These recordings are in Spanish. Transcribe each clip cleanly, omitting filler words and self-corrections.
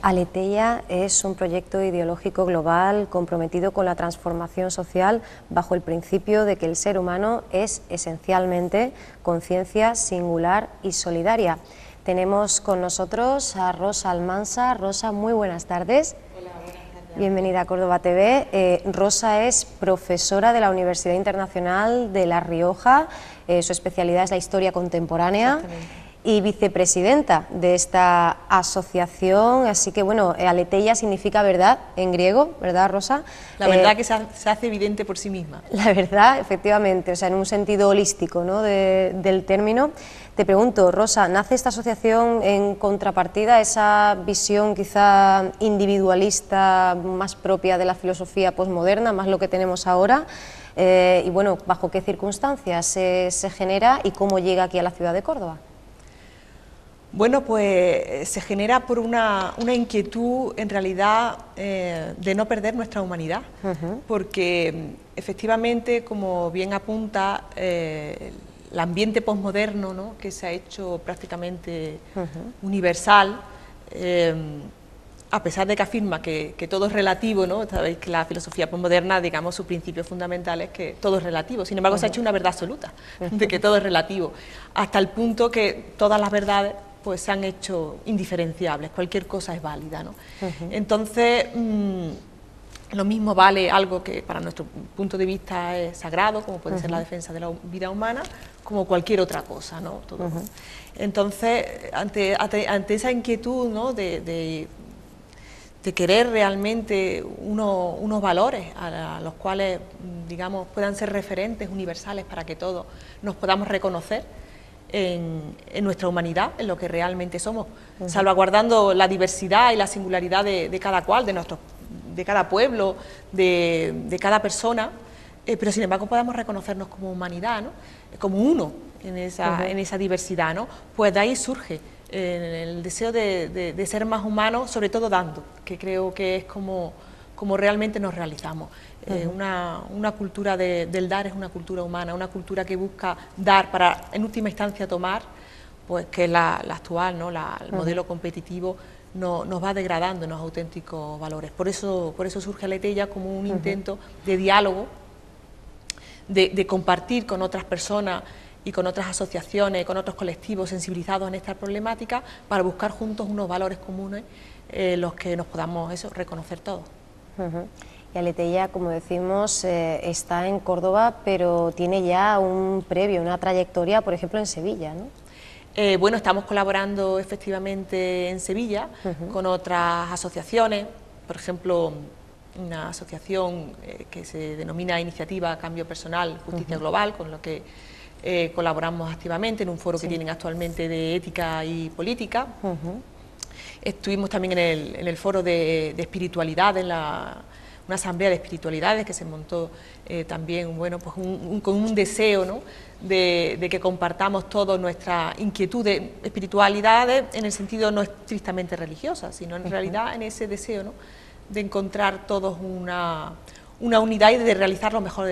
Aleteia es un proyecto ideológico global comprometido con la transformación social bajo el principio de que el ser humano es esencialmente conciencia singular y solidaria. Tenemos con nosotros a Rosa Almansa. Rosa, muy buenas tardes. Hola, buenas tardes. Bienvenida a Córdoba TV. Rosa es profesora de la Universidad Internacional de La Rioja, su especialidad es la historia contemporánea y vicepresidenta de esta asociación, así que bueno, Aleteia significa verdad en griego, ¿verdad, Rosa? La verdad que se hace evidente por sí misma. La verdad, efectivamente, o sea, en un sentido holístico, ¿no?, del término. Te pregunto, Rosa, ¿nace esta asociación en contrapartida a esa visión quizá individualista más propia de la filosofía posmoderna, más lo que tenemos ahora? Y bueno, ¿bajo qué circunstancias se genera y cómo llega aquí a la ciudad de Córdoba? Bueno, pues se genera por una inquietud, en realidad, de no perder nuestra humanidad, porque efectivamente, como bien apunta, el ambiente posmoderno, ¿no?, que se ha hecho prácticamente universal, a pesar de que afirma que todo es relativo, ¿no? Sabéis que la filosofía posmoderna, digamos, su principio fundamental es que todo es relativo, sin embargo se ha hecho una verdad absoluta, de que todo es relativo, hasta el punto que todas las verdades pues se han hecho indiferenciables, cualquier cosa es válida, ¿no? Entonces, lo mismo vale algo que para nuestro punto de vista es sagrado, como puede ser la defensa de la vida humana, como cualquier otra cosa, ¿no? Todo. Entonces, ante esa inquietud, ¿no?, de querer realmente unos valores a los cuales, digamos, puedan ser referentes universales para que todos nos podamos reconocer en nuestra humanidad, en lo que realmente somos, salvaguardando la diversidad y la singularidad de cada cual, de cada pueblo, de cada persona, pero sin embargo podamos reconocernos como humanidad, ¿no?, como uno en esa diversidad, ¿no? Pues de ahí surge el deseo de ser más humanos, sobre todo dando, que creo que es como realmente nos realizamos. Una cultura del dar es una cultura humana, una cultura que busca dar para, en última instancia, tomar, pues que es la actual, ¿no?, el modelo competitivo nos va degradando en los auténticos valores. Por eso surge Aleteia como un intento de diálogo, de compartir con otras personas y con otras asociaciones, con otros colectivos sensibilizados en esta problemática, para buscar juntos unos valores comunes, los que nos podamos reconocer todos. Y Aleteia, como decimos, está en Córdoba, pero tiene ya un previo, una trayectoria, por ejemplo, en Sevilla, ¿no? Bueno, estamos colaborando efectivamente en Sevilla con otras asociaciones, por ejemplo, una asociación que se denomina Iniciativa Cambio Personal, Justicia Global, con lo que colaboramos activamente en un foro que tienen actualmente de ética y política. Estuvimos también en el foro de espiritualidad, en una asamblea de espiritualidades que se montó también, bueno, pues con un deseo, ¿no?, de que compartamos todos nuestra inquietud de espiritualidades, en el sentido no estrictamente religiosa, sino en realidad en ese deseo, ¿no?, de encontrar todos una unidad y de realizar lo mejor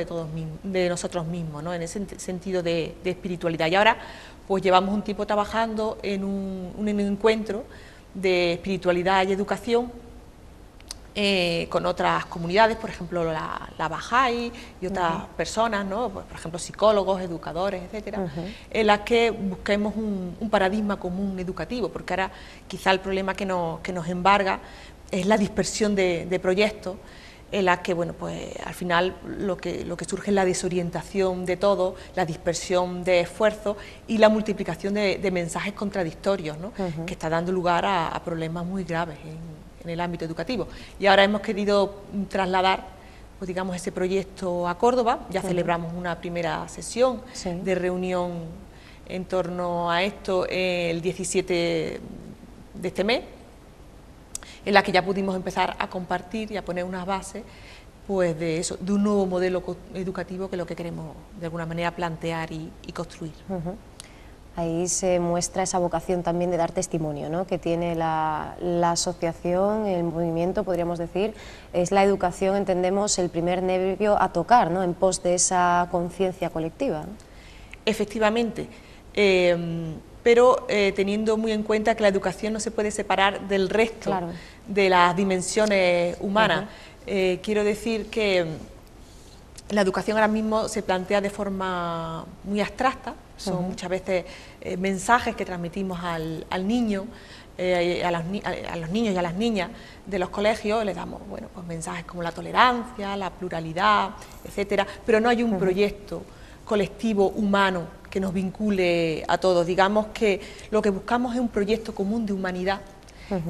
de nosotros mismos, ¿no?, en ese sentido de espiritualidad. Y ahora pues llevamos un tiempo trabajando en un encuentro de espiritualidad y educación con otras comunidades, por ejemplo la Bahá'í y otras personas, ¿no?, pues, por ejemplo psicólogos, educadores, etcétera, en las que busquemos un paradigma común educativo, porque ahora quizá el problema que nos embarga es la dispersión de proyectos, en la que, bueno, pues al final lo que surge es la desorientación de todo, la dispersión de esfuerzos y la multiplicación de mensajes contradictorios, ¿no?, que está dando lugar a problemas muy graves en el ámbito educativo. Y ahora hemos querido trasladar, pues digamos, ese proyecto a Córdoba. Ya celebramos una primera sesión de reunión en torno a esto el 17 de este mes, en la que ya pudimos empezar a compartir y a poner unas bases, pues de un nuevo modelo educativo, que es lo que queremos de alguna manera plantear y construir. Ahí se muestra esa vocación también de dar testimonio, ¿no?, que tiene la asociación, el movimiento, podríamos decir. Es la educación, entendemos, el primer nervio a tocar, ¿no?, en pos de esa conciencia colectiva, ¿no? Efectivamente, pero teniendo muy en cuenta que la educación no se puede separar del resto de las dimensiones humanas. Quiero decir que la educación ahora mismo se plantea de forma muy abstracta, son muchas veces mensajes que transmitimos al niño, a los niños y a las niñas de los colegios, les damos, bueno, pues mensajes como la tolerancia, la pluralidad, etcétera, pero no hay un proyecto colectivo humano que nos vincule a todos. Digamos que lo que buscamos es un proyecto común de humanidad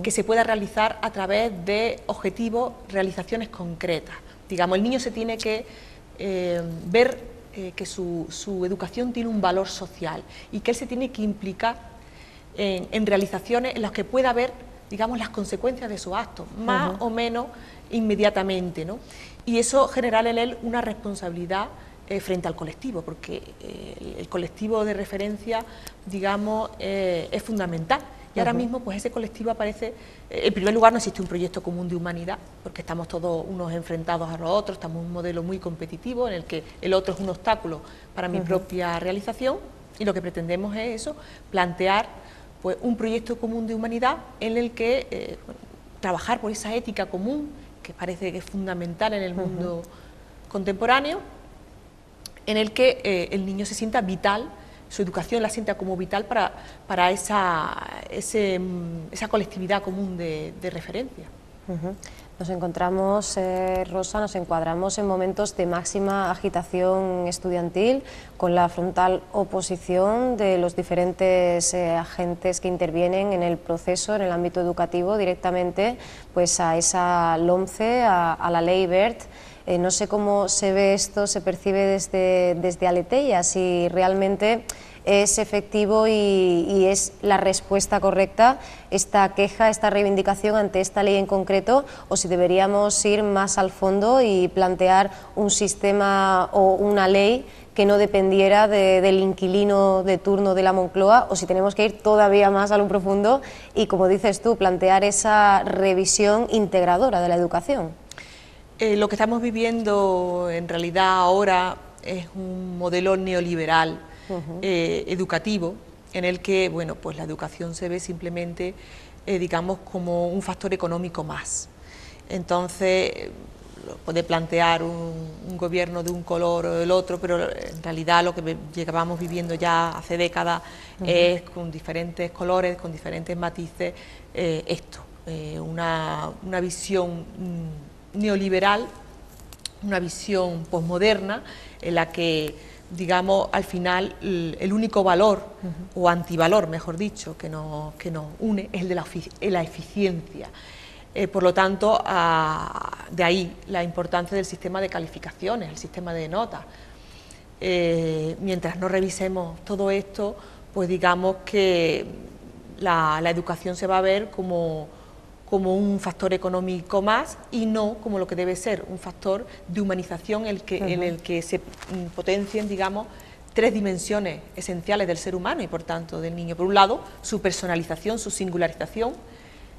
que se pueda realizar a través de objetivos, realizaciones concretas. Digamos, el niño se tiene que ver que su educación tiene un valor social y que él se tiene que implicar en realizaciones en las que pueda ver, digamos, las consecuencias de sus actos, más o menos inmediatamente, ¿no? Y eso genera en él una responsabilidad frente al colectivo, porque el colectivo de referencia, digamos, es fundamental. Y ahora mismo, pues ese colectivo aparece, en primer lugar, no existe un proyecto común de humanidad, porque estamos todos unos enfrentados a los otros, estamos en un modelo muy competitivo en el que el otro es un obstáculo para mi propia realización, y lo que pretendemos es eso, plantear pues un proyecto común de humanidad en el que trabajar por esa ética común, que parece que es fundamental en el mundo contemporáneo, en el que el niño se sienta vital, su educación la sienta como vital para esa colectividad común de referencia. Nos encontramos, Rosa, nos encuadramos en momentos de máxima agitación estudiantil, con la frontal oposición de los diferentes agentes que intervienen en el proceso, en el ámbito educativo, directamente pues a esa LOMCE, a la Ley Wert. No sé cómo se ve esto, se percibe desde Aleteia, si realmente es efectivo y es la respuesta correcta esta queja, esta reivindicación ante esta ley en concreto, o si deberíamos ir más al fondo y plantear un sistema o una ley que no dependiera del inquilino de turno de la Moncloa, o si tenemos que ir todavía más a lo profundo y, como dices tú, plantear esa revisión integradora de la educación. Lo que estamos viviendo en realidad ahora es un modelo neoliberal educativo, en el que, bueno, pues la educación se ve simplemente, digamos, como un factor económico más. Entonces, puede plantear un gobierno de un color o del otro, pero en realidad lo que llevábamos viviendo ya hace décadas es con diferentes colores, con diferentes matices, una visión neoliberal, una visión posmoderna en la que, digamos, al final el único valor o antivalor, mejor dicho, que nos une es el de la eficiencia. Por lo tanto, de ahí la importancia del sistema de calificaciones, el sistema de notas. Mientras no revisemos todo esto, pues digamos que la educación se va a ver como un factor económico más y no como lo que debe ser, un factor de humanización en el que se potencien, digamos, tres dimensiones esenciales del ser humano y, por tanto, del niño. Por un lado, su personalización, su singularización.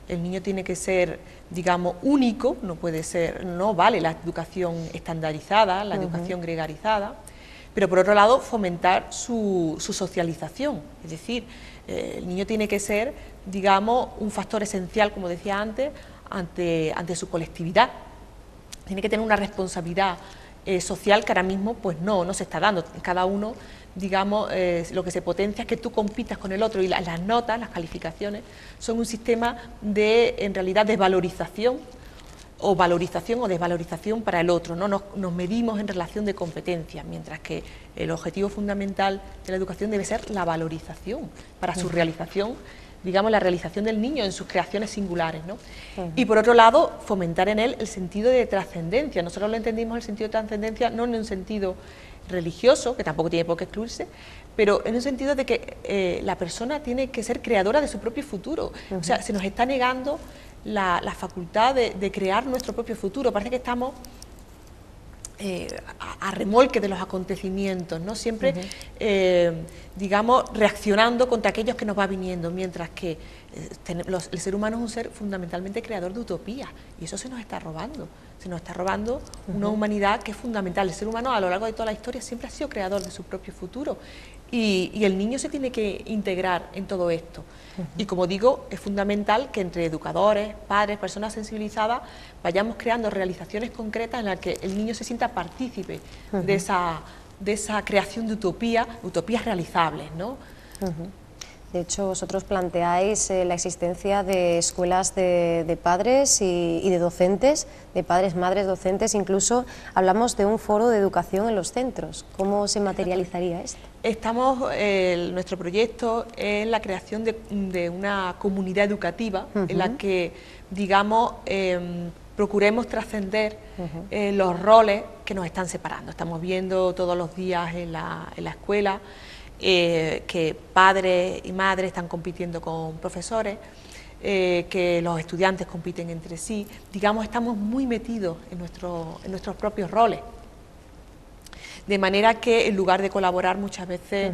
El niño tiene que ser, digamos, único, no vale la educación estandarizada, la educación gregarizada, pero por otro lado, fomentar su socialización, es decir, el niño tiene que ser, digamos, un factor esencial, como decía antes, ante su colectividad. Tiene que tener una responsabilidad social que ahora mismo pues no se está dando. Cada uno, digamos, lo que se potencia es que tú compitas con el otro, y las notas, las calificaciones, son un sistema de, en realidad, desvalorización o valorización o desvalorización para el otro, ¿no? Nos medimos en relación de competencia, mientras que el objetivo fundamental de la educación debe ser la valorización para su realización, digamos, la realización del niño en sus creaciones singulares, ¿no? Y por otro lado, fomentar en él el sentido de trascendencia. Nosotros lo entendimos el sentido de trascendencia no en un sentido religioso, que tampoco tiene por qué excluirse, pero en un sentido de que la persona tiene que ser creadora de su propio futuro. O sea, se nos está negando la facultad de crear nuestro propio futuro. Parece que estamos a remolque de los acontecimientos, ¿no? Siempre, digamos, reaccionando contra aquellos que nos va viniendo, mientras que el ser humano es un ser fundamentalmente creador de utopías, y eso se nos está robando. Se nos está robando una humanidad que es fundamental. El ser humano a lo largo de toda la historia siempre ha sido creador de su propio futuro, y el niño se tiene que integrar en todo esto. Y como digo, es fundamental que entre educadores, padres, personas sensibilizadas, vayamos creando realizaciones concretas en las que el niño se sienta partícipe de esa creación de utopías realizables, ¿no? De hecho, vosotros planteáis la existencia de escuelas de padres y de docentes, de padres, madres, docentes, incluso hablamos de un foro de educación en los centros. ¿Cómo se materializaría esto? Nuestro proyecto es la creación de una comunidad educativa en la que, digamos, procuremos trascender los roles que nos están separando. Estamos viendo todos los días en la escuela que padres y madres están compitiendo con profesores, que los estudiantes compiten entre sí. Digamos, estamos muy metidos en nuestros propios roles. De manera que en lugar de colaborar muchas veces,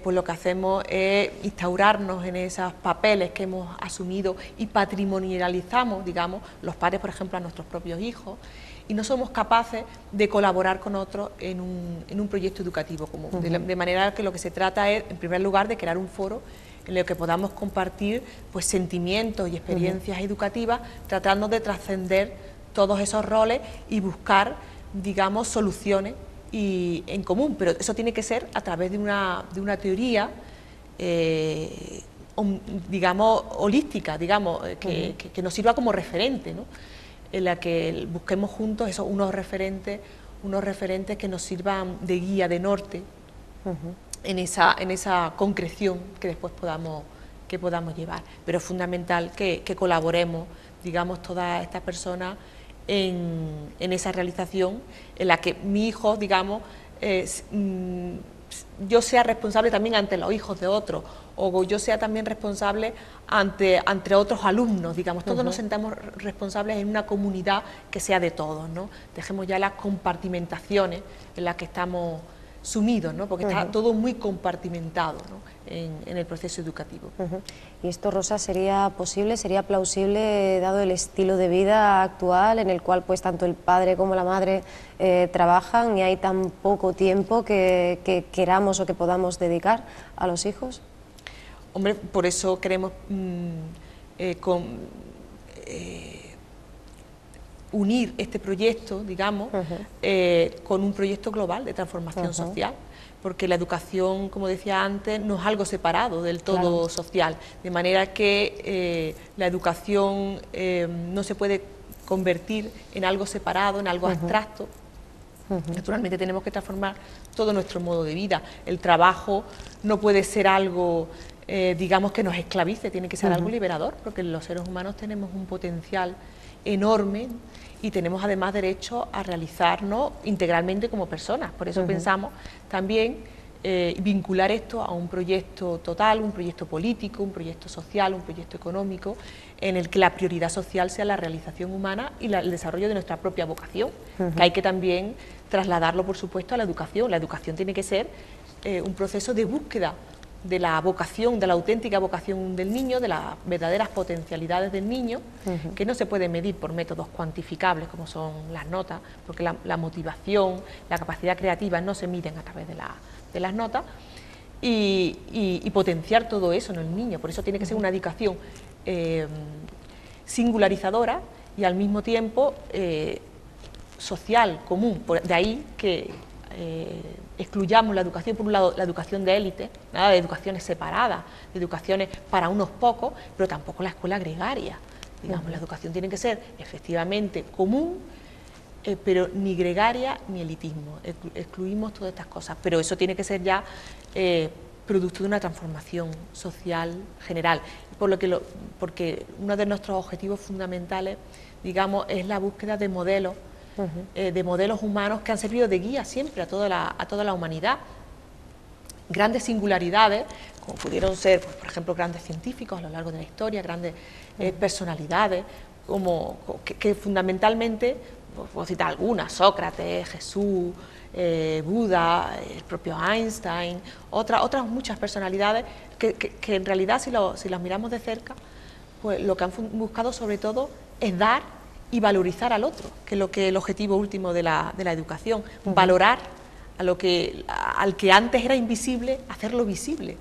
pues lo que hacemos es instaurarnos en esos papeles que hemos asumido y patrimonializamos, digamos, los padres, por ejemplo, a nuestros propios hijos, y no somos capaces de colaborar con otros en un proyecto educativo común. De manera que lo que se trata es, en primer lugar, de crear un foro en el que podamos compartir pues sentimientos y experiencias educativas, tratando de trascender todos esos roles y buscar, digamos, soluciones en común, pero eso tiene que ser a través de una teoría, digamos, holística, digamos, que nos sirva como referente, ¿no? En la que busquemos juntos unos referentes que nos sirvan de guía, de norte, en esa concreción que después podamos llevar. Pero es fundamental que colaboremos, digamos, todas estas personas en esa realización en la que mi hijo, digamos, yo sea responsable también ante los hijos de otros, o yo sea también responsable ante otros alumnos, digamos, todos nos sentamos responsables en una comunidad que sea de todos, ¿no? Dejemos ya las compartimentaciones en las que estamos sumidos, ¿no? Porque está todo muy compartimentado, ¿no? en el proceso educativo. ¿Y esto, Rosa, sería posible, sería plausible, dado el estilo de vida actual en el cual pues tanto el padre como la madre trabajan y hay tan poco tiempo que queramos o que podamos dedicar a los hijos? Hombre, por eso queremos unir este proyecto, digamos, con un proyecto global de transformación social, porque la educación, como decía antes, no es algo separado del todo social, de manera que la educación no se puede convertir en algo separado, en algo abstracto. Naturalmente tenemos que transformar todo nuestro modo de vida. El trabajo no puede ser algo, digamos, que nos esclavice, tiene que ser algo liberador, porque los seres humanos tenemos un potencial enorme y tenemos además derecho a realizarnos integralmente como personas. Por eso pensamos también vincular esto a un proyecto total, un proyecto político, un proyecto social, un proyecto económico, en el que la prioridad social sea la realización humana y el desarrollo de nuestra propia vocación, que hay que también trasladarlo, por supuesto, a la educación. La educación tiene que ser un proceso de búsqueda de la vocación, de la auténtica vocación del niño, de las verdaderas potencialidades del niño, que no se puede medir por métodos cuantificables como son las notas, porque la motivación, la capacidad creativa no se miden a través de las notas, y potenciar todo eso en el niño. Por eso tiene que ser una educación singularizadora y al mismo tiempo social, común. De ahí que excluyamos la educación, por un lado, la educación de élite, nada de educaciones separadas, de educaciones para unos pocos, pero tampoco la escuela gregaria. Digamos, la educación tiene que ser efectivamente común, pero ni gregaria ni elitismo. Excluimos todas estas cosas, pero eso tiene que ser ya producto de una transformación social general, porque uno de nuestros objetivos fundamentales, digamos, es la búsqueda de modelos humanos que han servido de guía siempre a toda la humanidad. Grandes singularidades, como pudieron ser, pues, por ejemplo, grandes científicos a lo largo de la historia, grandes personalidades, que fundamentalmente pues, puedo citar algunas, Sócrates, Jesús, Buda, el propio Einstein, otras muchas personalidades que en realidad si las miramos de cerca, pues lo que han buscado sobre todo es dar y valorizar al otro, que es el objetivo último de la educación, valorar al que antes era invisible, hacerlo visible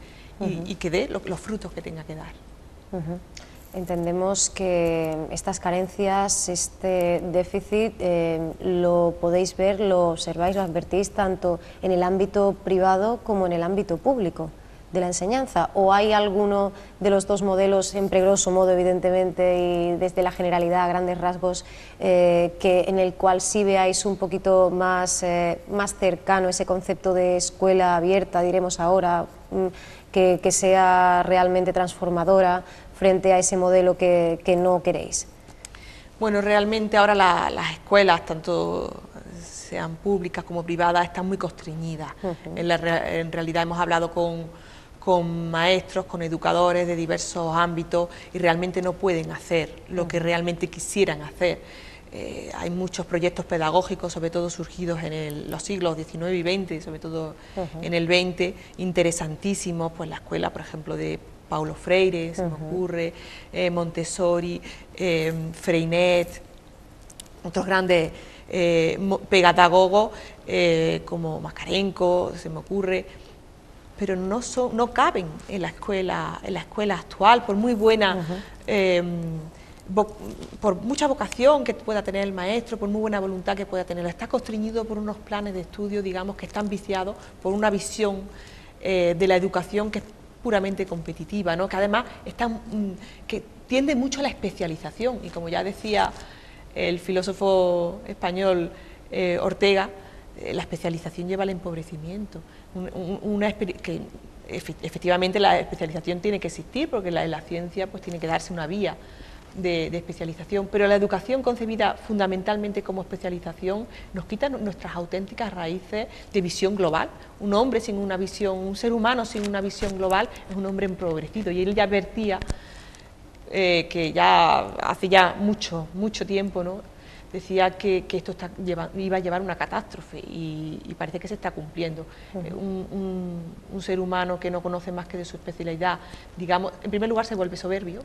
y que dé los frutos que tenga que dar. Entendemos que estas carencias, este déficit, lo podéis ver, lo observáis, lo advertís tanto en el ámbito privado como en el ámbito público de la enseñanza, o hay alguno de los dos modelos, siempre grosso modo evidentemente y desde la generalidad a grandes rasgos, en el cual sí veáis un poquito más cercano ese concepto de escuela abierta, diremos ahora, que sea realmente transformadora frente a ese modelo que no queréis? Bueno, realmente ahora las escuelas, tanto sean públicas como privadas, están muy constreñidas. En realidad hemos hablado con maestros, con educadores de diversos ámbitos y realmente no pueden hacer lo que realmente quisieran hacer. Hay muchos proyectos pedagógicos, sobre todo surgidos en los siglos XIX y XX, sobre todo en el XX, interesantísimos, pues la escuela, por ejemplo, de Paulo Freire, se me ocurre, Montessori, Freinet, otros grandes pedagogos como Makarenko, se me ocurre, pero no caben en la escuela actual, por muy buena, por mucha vocación que pueda tener el maestro, por muy buena voluntad que pueda tener. Está constreñido por unos planes de estudio, digamos, que están viciados por una visión de la educación que es puramente competitiva, ¿no? Que además que tiende mucho a la especialización, y como ya decía el filósofo español Ortega, la especialización lleva al empobrecimiento. Que efectivamente la especialización tiene que existir, porque la ciencia pues tiene que darse una vía de especialización, pero la educación concebida fundamentalmente como especialización nos quita nuestras auténticas raíces de visión global. Un hombre sin una visión, un ser humano sin una visión global es un hombre empobrecido, y él ya advertía que ya hace ya mucho tiempo, ¿no?, decía que esto iba a llevar una catástrofe, y parece que se está cumpliendo. Un ser humano que no conoce más que de su especialidad, digamos, en primer lugar se vuelve soberbio,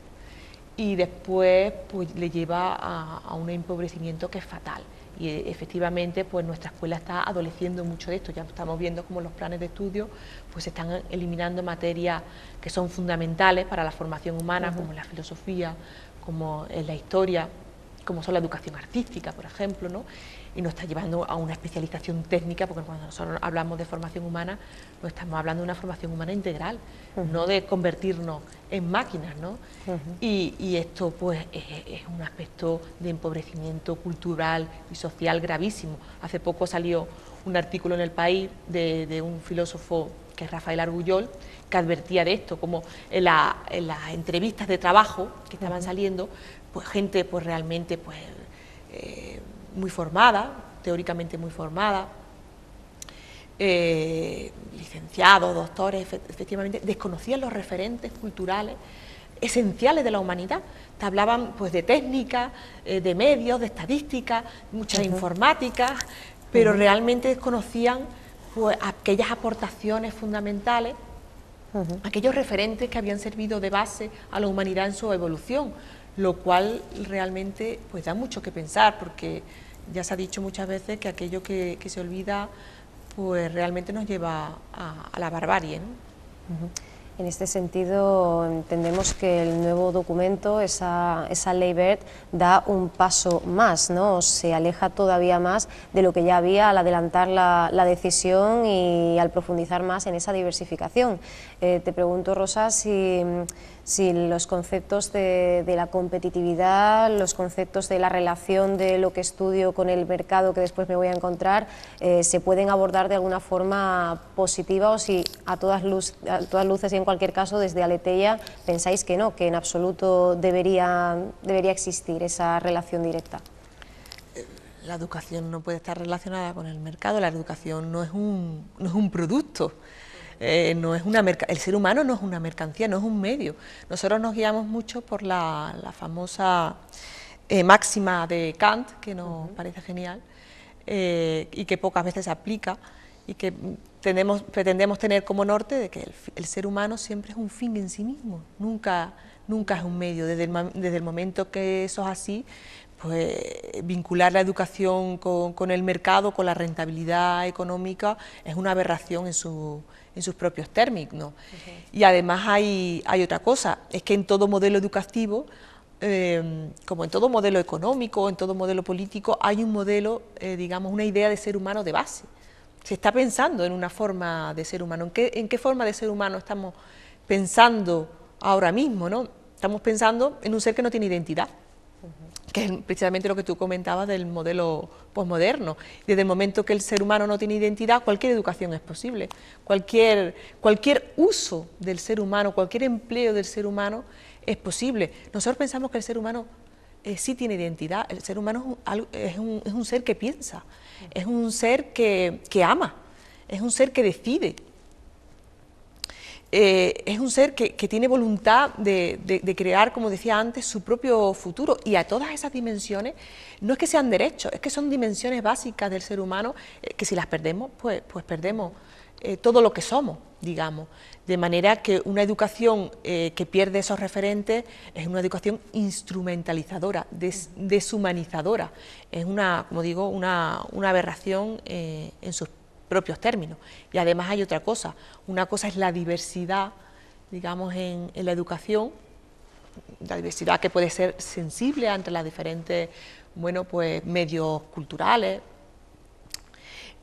y después pues le lleva a un empobrecimiento que es fatal. Y efectivamente pues nuestra escuela está adoleciendo mucho de esto. Ya estamos viendo cómo los planes de estudio pues están eliminando materias que son fundamentales para la formación humana, como la filosofía, como la historia, como son la educación artística, por ejemplo, ¿no? Y nos está llevando a una especialización técnica, porque cuando nosotros hablamos de formación humana, no estamos hablando de una formación humana integral, no de convertirnos en máquinas, ¿no? Y esto pues es un aspecto de empobrecimiento cultural y social gravísimo. Hace poco salió un artículo en El País de un filósofo que es Rafael Argullol, que advertía de esto, como en las entrevistas de trabajo que estaban saliendo, pues gente pues realmente pues muy formada, teóricamente muy formada, licenciados, doctores, efectivamente, desconocían los referentes culturales esenciales de la humanidad. Te hablaban pues de técnica, de medios, de estadística, muchas informáticas, pero realmente desconocían pues aquellas aportaciones fundamentales, aquellos referentes que habían servido de base a la humanidad en su evolución, lo cual realmente pues da mucho que pensar, porque ya se ha dicho muchas veces que aquello que se olvida pues realmente nos lleva a la barbarie, ¿no? En este sentido, entendemos que el nuevo documento, esa Ley Wert, da un paso más, ¿no? Se aleja todavía más de lo que ya había al adelantar la decisión y al profundizar más en esa diversificación. Te pregunto, Rosa, si los conceptos de la competitividad, los conceptos de la relación de lo que estudio con el mercado que después me voy a encontrar, se pueden abordar de alguna forma positiva, o si a todas luces y en cualquier caso desde Aleteia pensáis que no, que en absoluto debería existir esa relación directa. La educación no puede estar relacionada con el mercado. La educación no es un producto. No es el ser humano no es una mercancía, no es un medio. Nosotros nos guiamos mucho por la famosa máxima de Kant, que nos parece genial, y que pocas veces se aplica, y que pretendemos tener como norte de que el ser humano siempre es un fin en sí mismo, nunca es un medio. Desde el momento que eso es así, pues vincular la educación con el mercado, con la rentabilidad económica, es una aberración en sus propios términos. Y además hay otra cosa, es que en todo modelo educativo, como en todo modelo económico, en todo modelo político, hay un modelo, digamos, una idea de ser humano de base. Se está pensando en una forma de ser humano. ¿En qué forma de ser humano estamos pensando ahora mismo, ¿no? Estamos pensando en un ser que no tiene identidad, que es precisamente lo que tú comentabas del modelo posmoderno. Desde el momento que el ser humano no tiene identidad, cualquier educación es posible. Cualquier uso del ser humano, cualquier empleo del ser humano es posible. Nosotros pensamos que el ser humano sí tiene identidad. El ser humano es un ser que piensa, es un ser que ama, es un ser que decide, es un ser que tiene voluntad de crear, como decía antes, su propio futuro. Y a todas esas dimensiones, no es que sean derechos, es que son dimensiones básicas del ser humano, que si las perdemos, pues perdemos todo lo que somos, digamos. De manera que una educación que pierde esos referentes es una educación instrumentalizadora, deshumanizadora. Es como digo, una aberración en sus propios términos. Y además hay otra cosa, una cosa es la diversidad, digamos, en la educación, la diversidad que puede ser sensible ante las diferentes, bueno, pues medios culturales,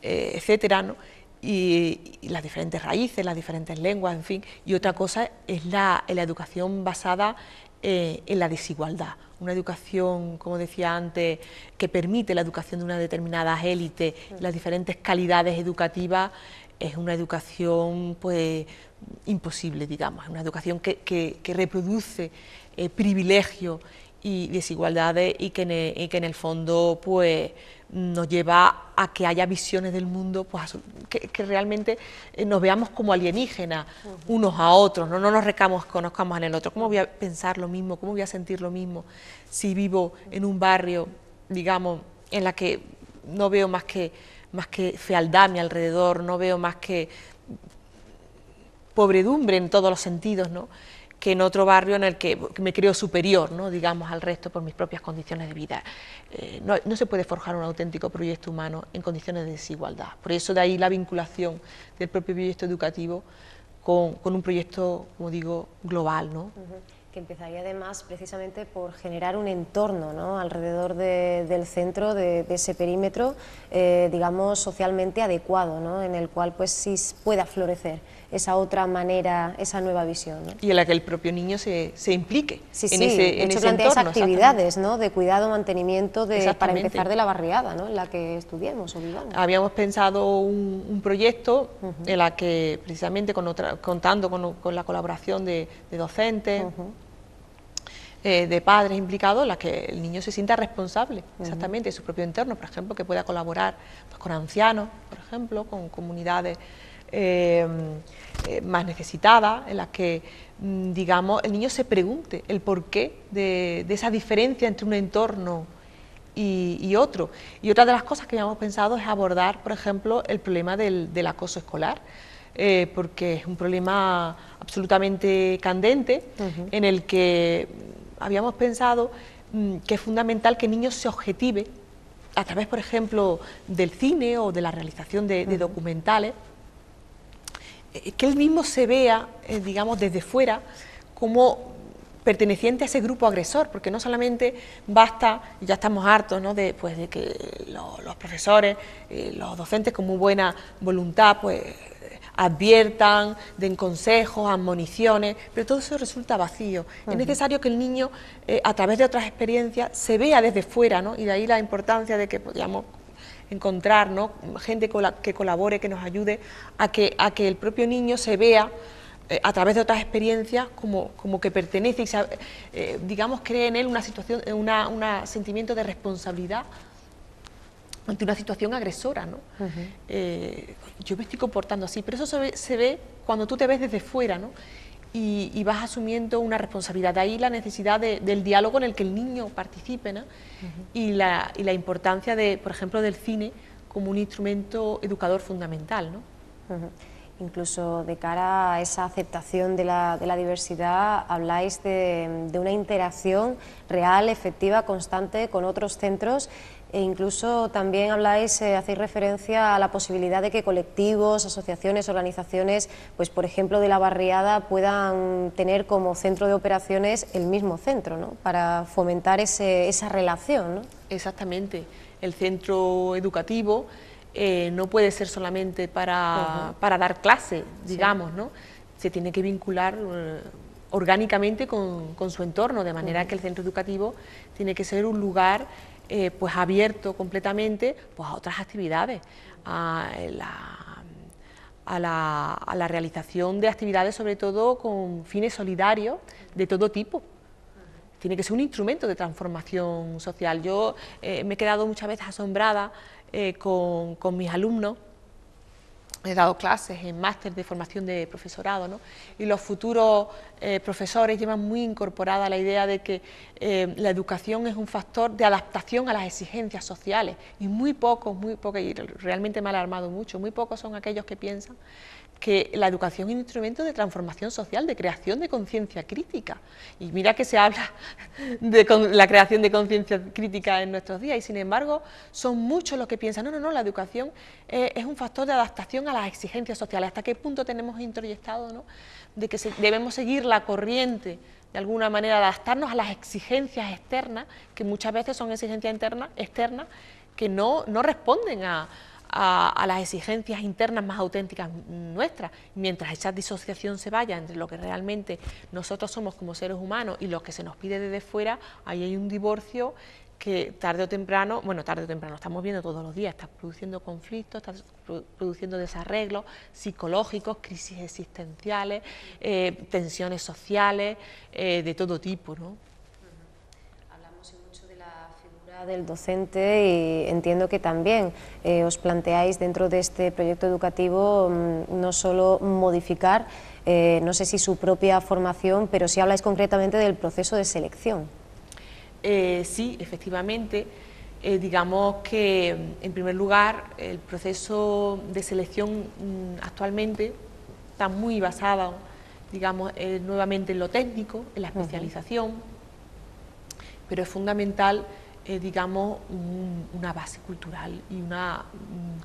etcétera, ¿no? Y las diferentes raíces, las diferentes lenguas, en fin. Y otra cosa es la educación basada en la desigualdad. Una educación, como decía antes, que permite la educación de una determinada élite, las diferentes calidades educativas, es una educación pues imposible, digamos, es una educación que reproduce privilegios y desigualdades y que en el fondo pues nos lleva a que haya visiones del mundo pues, que realmente nos veamos como alienígenas unos a otros, no nos conozcamos en el otro. ¿Cómo voy a pensar lo mismo? ¿Cómo voy a sentir lo mismo si vivo en un barrio, digamos, en la que no veo más que fealdad a mi alrededor, no veo más que pobredumbre en todos los sentidos, ¿no?, que en otro barrio en el que me creo superior, ¿no?, digamos, al resto por mis propias condiciones de vida? No se puede forjar un auténtico proyecto humano en condiciones de desigualdad. Por eso de ahí la vinculación del propio proyecto educativo con un proyecto, como digo, global, ¿no? Que empezaría además precisamente por generar un entorno, ¿no?, alrededor del centro, de ese perímetro, digamos, socialmente adecuado, ¿no?, en el cual pues sí pueda florecer esa otra manera, esa nueva visión, ¿no? Y en la que el propio niño se implique en de hecho, ese plantea entorno. actividades, ¿no?, de cuidado, mantenimiento, para empezar de la barriada, ¿no?, en la que estudiemos o vivamos. Habíamos pensado un proyecto en la que precisamente contando con la colaboración de docentes, de padres implicados, en la que el niño se sienta responsable exactamente de su propio entorno, por ejemplo, que pueda colaborar pues, con ancianos, por ejemplo, con comunidades más necesitadas, en las que, digamos, el niño se pregunte el porqué de esa diferencia entre un entorno y otro. Y otra de las cosas que habíamos pensado es abordar, por ejemplo, el problema del acoso escolar, porque es un problema absolutamente candente, en el que habíamos pensado que es fundamental que el niño se objetive a través, por ejemplo, del cine o de la realización de documentales, que él mismo se vea, digamos, desde fuera como perteneciente a ese grupo agresor, porque no solamente basta, y ya estamos hartos, ¿no?, de que los profesores, los docentes con muy buena voluntad, pues adviertan, den consejos, admoniciones, pero todo eso resulta vacío. Es necesario que el niño, a través de otras experiencias, se vea desde fuera, ¿no?, y de ahí la importancia de que podamos encontrar, ¿no?, gente que colabore, que nos ayude a que el propio niño se vea a través de otras experiencias como que pertenece y digamos, cree en él una situación, un sentimiento de responsabilidad ante una situación agresora, ¿no? Yo me estoy comportando así, pero eso se ve cuando tú te ves desde fuera, ¿no? y vas asumiendo una responsabilidad. De ahí la necesidad del diálogo en el que el niño participe, ¿no? Y la importancia, por ejemplo, del cine como un instrumento educador fundamental, ¿no? Incluso de cara a esa aceptación de la diversidad, habláis de una interacción real, efectiva, constante con otros centros, e incluso también habláis, hacéis referencia a la posibilidad de que colectivos, asociaciones, organizaciones, pues por ejemplo de la barriada, puedan tener como centro de operaciones el mismo centro, ¿no? Para fomentar esa relación, ¿no? Exactamente. El centro educativo no puede ser solamente para dar clase, digamos, ¿no? Se tiene que vincular orgánicamente con su entorno, de manera que el centro educativo tiene que ser un lugar pues abierto completamente pues a otras actividades, a la realización de actividades sobre todo con fines solidarios de todo tipo. Tiene que ser un instrumento de transformación social. Yo me he quedado muchas veces asombrada con mis alumnos. He dado clases en máster de formación de profesorado, ¿no? Y los futuros profesores llevan muy incorporada la idea de que la educación es un factor de adaptación a las exigencias sociales, y muy pocos, y realmente me ha alarmado mucho, muy pocos son aquellos que piensan que la educación es un instrumento de transformación social, de creación de conciencia crítica. Y mira que se habla de la creación de conciencia crítica en nuestros días, y sin embargo son muchos los que piensan, no, la educación es un factor de adaptación a las exigencias sociales. ¿Hasta qué punto tenemos introyectado, ¿no?, de que debemos seguir la corriente, de alguna manera adaptarnos a las exigencias externas, que muchas veces son exigencias externas que no responden a las exigencias internas más auténticas nuestras? Mientras esa disociación se vaya entre lo que realmente nosotros somos como seres humanos y lo que se nos pide desde fuera, ahí hay un divorcio que tarde o temprano, estamos viendo todos los días, está produciendo conflictos, está produciendo desarreglos psicológicos, crisis existenciales, tensiones sociales, de todo tipo, ¿no? Del docente, y entiendo que también os planteáis dentro de este proyecto educativo no solo modificar, no sé si su propia formación, pero sí habláis concretamente del proceso de selección. Sí, efectivamente, digamos que en primer lugar el proceso de selección actualmente está muy basado, digamos, nuevamente en lo técnico, en la especialización, pero es fundamental digamos, una base cultural y una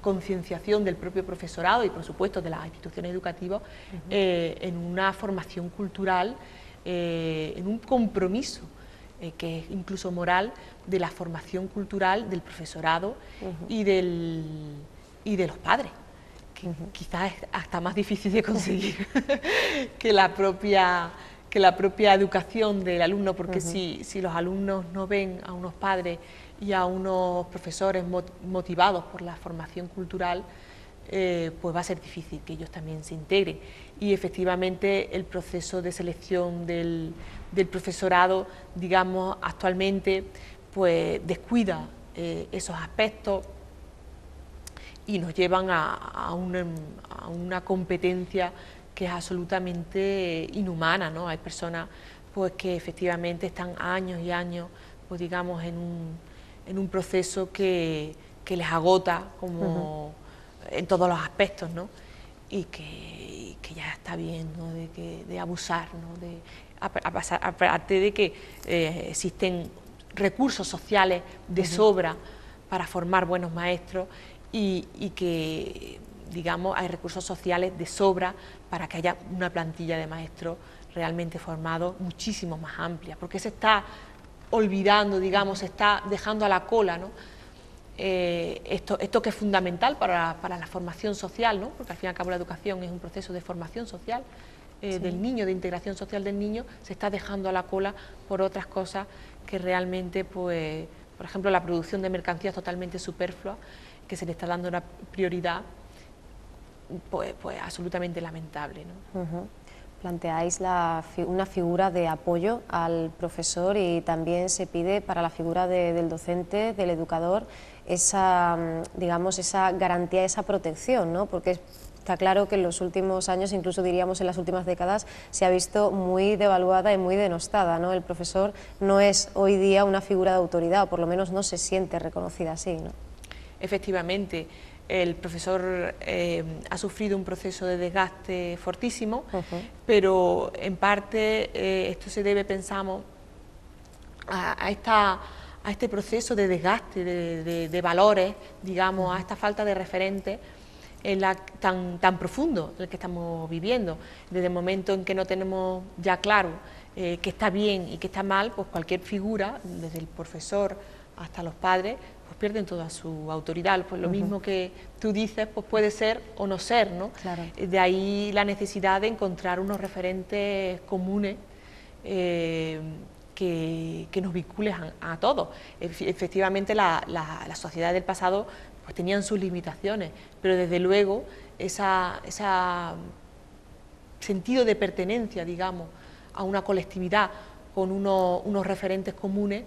concienciación del propio profesorado y, por supuesto, de las instituciones educativas en una formación cultural, en un compromiso que es incluso moral, de la formación cultural del profesorado y de los padres, que quizás es hasta más difícil de conseguir que la propia educación del alumno, porque si los alumnos no ven a unos padres y a unos profesores motivados por la formación cultural, pues va a ser difícil que ellos también se integren. Y efectivamente el proceso de selección del profesorado, digamos, actualmente pues descuida esos aspectos y nos llevan a una competencia que es absolutamente inhumana, ¿no? Hay personas pues que efectivamente están años y años, pues digamos, en un proceso que les agota como en todos los aspectos, ¿no? Y que ya está bien, ¿no?, de abusar, ¿no?, aparte de que existen recursos sociales de sobra para formar buenos maestros y que, digamos, hay recursos sociales de sobra para que haya una plantilla de maestros realmente formados muchísimo más amplia, porque se está olvidando, digamos, se está dejando a la cola, ¿no?, esto que es fundamental para la formación social, ¿no?, porque al fin y al cabo la educación es un proceso de formación social del niño, de integración social del niño, se está dejando a la cola por otras cosas que realmente, pues, por ejemplo, la producción de mercancías totalmente superflua, que se le está dando una prioridad pues absolutamente lamentable, ¿no? Planteáis una figura de apoyo al profesor y también se pide para la figura del docente, del educador, esa, digamos, esa garantía, esa protección, ¿no? Porque está claro que en los últimos años, incluso diríamos en las últimas décadas, se ha visto muy devaluada y muy denostada, ¿no? El profesor no es hoy día una figura de autoridad, o por lo menos no se siente reconocida así, ¿no? Efectivamente, el profesor ha sufrido un proceso de desgaste fortísimo, pero en parte esto se debe, pensamos, a este proceso de desgaste de valores, digamos, a esta falta de referentes tan profundo en el que estamos viviendo. Desde el momento en que no tenemos ya claro qué está bien y qué está mal, pues cualquier figura, desde el profesor hasta los padres, pues pierden toda su autoridad. Pues lo mismo que tú dices, pues puede ser o no ser, ¿no? Claro. De ahí la necesidad de encontrar unos referentes comunes que nos vinculen a todos. Efectivamente, la sociedad del pasado pues tenían sus limitaciones, pero desde luego ese sentido de pertenencia, digamos, a una colectividad con unos referentes comunes,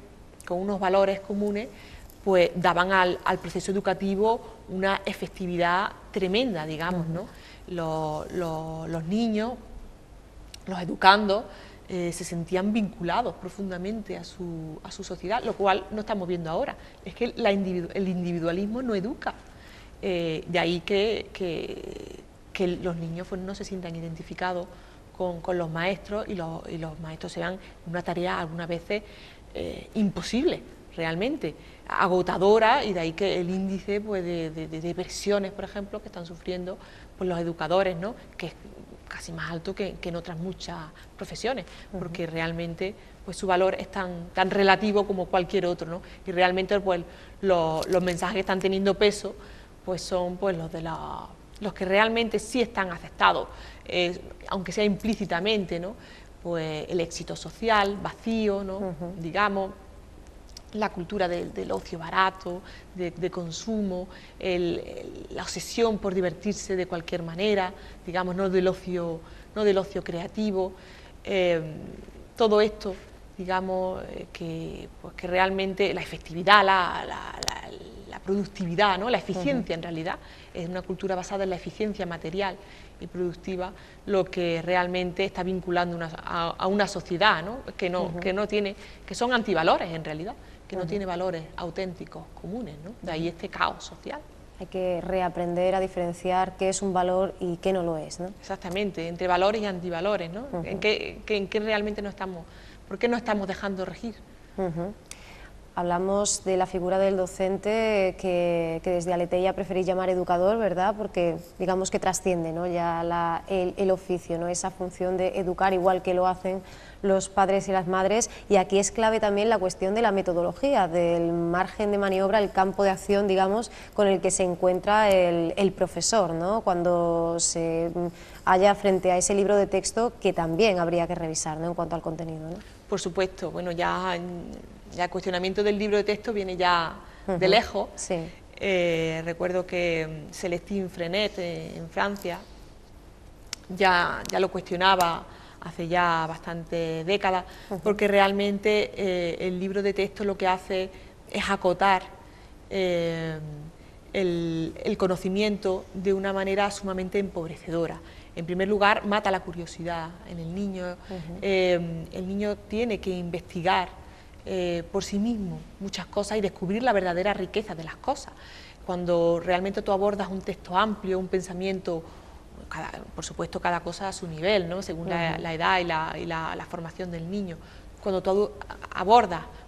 con unos valores comunes, pues daban al proceso educativo una efectividad tremenda, digamos, ¿no? Los niños, los educandos, se sentían vinculados profundamente a su sociedad, lo cual no estamos viendo ahora. Es que el individualismo no educa. De ahí que los niños pues, no se sientan identificados con los maestros y los maestros se vean una tarea algunas veces imposible, realmente, agotadora, y de ahí que el índice pues, de depresiones, por ejemplo, que están sufriendo pues, los educadores, ¿no? Que es casi más alto que en otras muchas profesiones, porque realmente pues, su valor es tan relativo como cualquier otro, ¿no? Y realmente pues, los mensajes que están teniendo peso pues, son pues, los que realmente sí están aceptados, aunque sea implícitamente, ¿no? Pues el éxito social, vacío, ¿no? Digamos, la cultura del ocio barato, de consumo, la obsesión por divertirse de cualquier manera, digamos, no del ocio creativo, todo esto, digamos, que realmente la efectividad, la productividad, ¿no? La eficiencia en realidad, es una cultura basada en la eficiencia material y productiva, lo que realmente está vinculando a una sociedad, ¿no? Que son antivalores en realidad, que no tiene valores auténticos comunes, ¿no? De ahí este caos social. Hay que reaprender a diferenciar qué es un valor y qué no lo es, ¿no? Exactamente, entre valores y antivalores, ¿no? ¿En qué realmente no estamos, por qué no estamos dejando regir? Hablamos de la figura del docente que desde Aleteia preferís llamar educador, ¿verdad? Porque digamos que trasciende, ¿no? Ya el oficio, ¿no? Esa función de educar igual que lo hacen los padres y las madres, y aquí es clave también la cuestión de la metodología, del margen de maniobra, el campo de acción, digamos, con el que se encuentra el profesor, ¿no? Cuando se halla frente a ese libro de texto que también habría que revisar, ¿no? En cuanto al contenido, ¿no? Por supuesto, bueno, ya el cuestionamiento del libro de texto viene ya de lejos. Sí. Recuerdo que Célestine Freinet en Francia ya lo cuestionaba hace ya bastantes décadas, porque realmente el libro de texto lo que hace es acotar el conocimiento de una manera sumamente empobrecedora. En primer lugar, mata la curiosidad en el niño. El niño tiene que investigar por sí mismo muchas cosas y descubrir la verdadera riqueza de las cosas. Cuando realmente tú abordas un texto amplio, un pensamiento, por supuesto cada cosa a su nivel, ¿no? Según la edad y la formación del niño. Cuando tú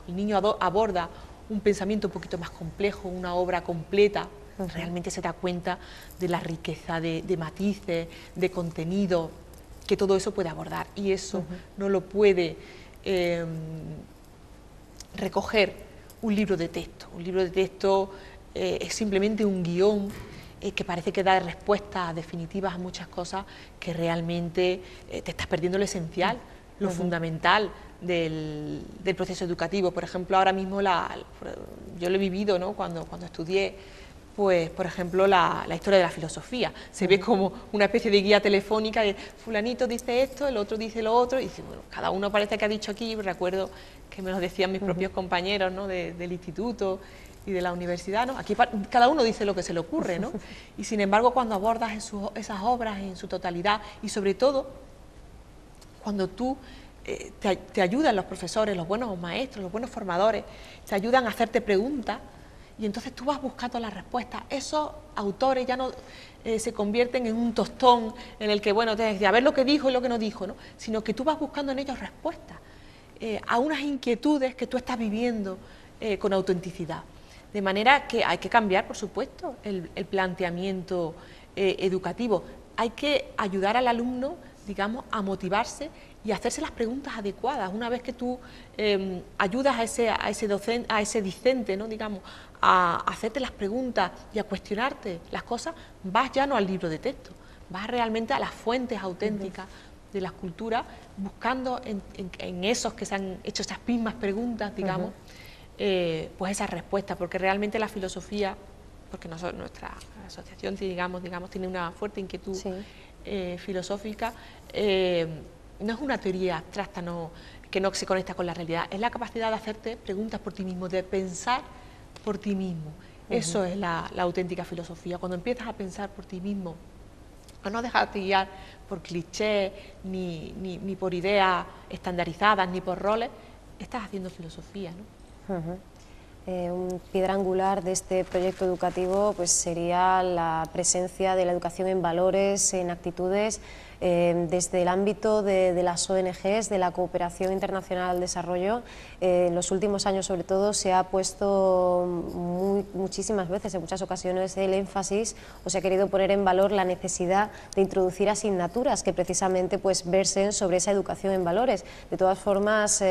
el niño aborda un pensamiento un poquito más complejo, una obra completa, realmente se da cuenta de la riqueza de matices, de contenido, que todo eso puede abordar, y eso no lo puede recoger un libro de texto. Un libro de texto es simplemente un guión que parece que da respuestas definitivas a muchas cosas, que realmente te estás perdiendo lo esencial, lo fundamental del proceso educativo. Por ejemplo, ahora mismo yo lo he vivido, ¿no? Cuando estudié, pues, por ejemplo, la historia de la filosofía. Se ve como una especie de guía telefónica de fulanito dice esto, el otro dice lo otro, y dice, bueno, cada uno parece que ha dicho aquí. Recuerdo que me lo decían mis propios compañeros, ¿no?, del instituto y de la universidad, ¿no? Aquí cada uno dice lo que se le ocurre, ¿no? Y sin embargo, cuando abordas esas obras en su totalidad, y sobre todo cuando tú te ayudan los profesores, los buenos maestros, los buenos formadores, te ayudan a hacerte preguntas, y entonces tú vas buscando las respuestas. Esos autores ya no se convierten en un tostón en el que, bueno, tienes que a ver lo que dijo y lo que no dijo, ¿no?, sino que tú vas buscando en ellos respuestas a unas inquietudes que tú estás viviendo con autenticidad. De manera que hay que cambiar, por supuesto, el planteamiento educativo. Hay que ayudar al alumno, digamos, a motivarse y a hacerse las preguntas adecuadas. Una vez que tú ayudas a ese discente, ¿no?, digamos, a hacerte las preguntas y a cuestionarte las cosas, vas ya no al libro de texto, vas realmente a las fuentes auténticas de las culturas, buscando en esos que se han hecho esas mismas preguntas, digamos, pues esas respuestas, porque realmente la filosofía, porque nuestra asociación, digamos, tiene una fuerte inquietud filosófica, no es una teoría abstracta, que no se conecta con la realidad, es la capacidad de hacerte preguntas por ti mismo, de pensar por ti mismo. Eso es la auténtica filosofía, cuando empiezas a pensar por ti mismo, a no dejarte guiar por clichés, ni por ideas estandarizadas, ni por roles, estás haciendo filosofía, ¿no? Un piedra angular de este proyecto educativo pues sería la presencia de la educación en valores, en actitudes, desde el ámbito de las ONGs, de la cooperación internacional al desarrollo. En los últimos años, sobre todo, se ha puesto muchísimas veces, en muchas ocasiones, el énfasis o se ha querido poner en valor la necesidad de introducir asignaturas que precisamente pues versen sobre esa educación en valores. De todas formas,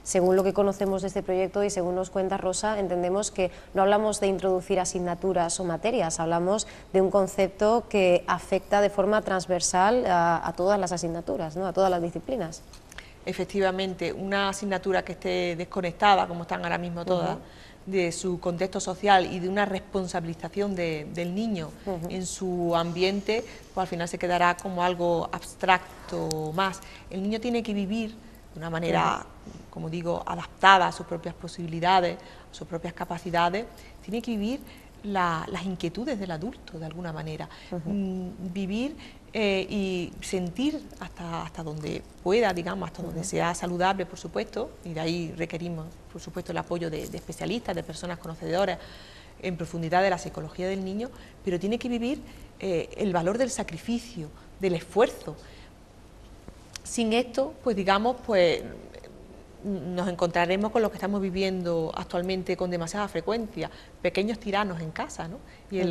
según lo que conocemos de este proyecto y según nos cuenta Rosa, entendemos que no hablamos de introducir asignaturas o materias, hablamos de un concepto que afecta de forma transversal a todas las asignaturas, ¿no?, a todas las disciplinas. Efectivamente, una asignatura que esté desconectada, como están ahora mismo todas, de su contexto social y de una responsabilización del niño en su ambiente, pues al final se quedará como algo abstracto más. El niño tiene que vivir de una manera, como digo, adaptada a sus propias posibilidades, a sus propias capacidades, tiene que vivir las inquietudes del adulto, de alguna manera, vivir y sentir hasta donde pueda, digamos, hasta donde sea saludable, por supuesto, y de ahí requerimos, por supuesto, el apoyo de especialistas, de personas conocedoras en profundidad de la psicología del niño, pero tiene que vivir el valor del sacrificio, del esfuerzo. Sin esto, pues digamos, pues nos encontraremos con lo que estamos viviendo actualmente con demasiada frecuencia, pequeños tiranos en casa, ¿no?, y en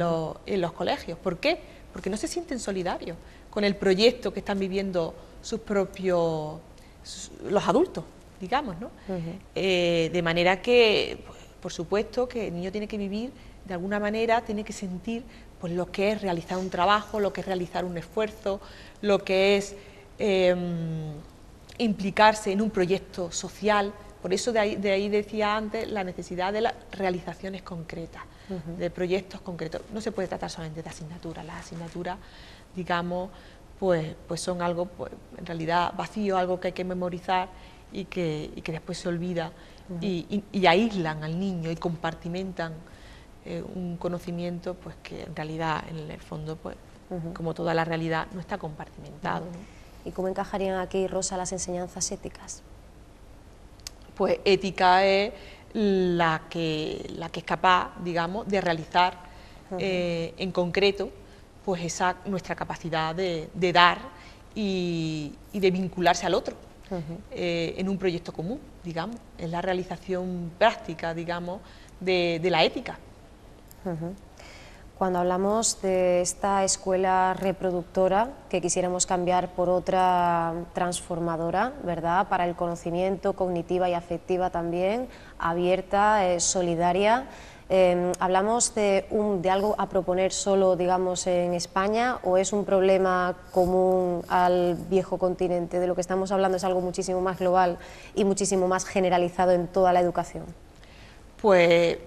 los colegios. ¿Por qué? Porque no se sienten solidarios con el proyecto que están viviendo los adultos, digamos, ¿no? De manera que, pues, por supuesto, que el niño tiene que vivir de alguna manera, tiene que sentir pues lo que es realizar un trabajo, lo que es realizar un esfuerzo, lo que es implicarse en un proyecto social. Por eso de ahí decía antes la necesidad de las realizaciones concretas, de proyectos concretos. No se puede tratar solamente de asignaturas. Las asignaturas, digamos, pues son algo, pues, en realidad vacío, algo que hay que memorizar y que después se olvida y aíslan al niño y compartimentan un conocimiento pues que en realidad, en el fondo, pues como toda la realidad, no está compartimentado, ¿no? ¿Y cómo encajarían aquí, Rosa, las enseñanzas éticas? Pues ética es la que es capaz, digamos, de realizar en concreto pues nuestra capacidad de dar y de vincularse al otro en un proyecto común, digamos. Es la realización práctica, digamos, de la ética. Cuando hablamos de esta escuela reproductora, que quisiéramos cambiar por otra transformadora, ¿verdad?, para el conocimiento, cognitiva y afectiva también, abierta, solidaria, ¿hablamos de algo a proponer solo, digamos, en España, o es un problema común al viejo continente? De lo que estamos hablando es algo muchísimo más global y muchísimo más generalizado en toda la educación. Pues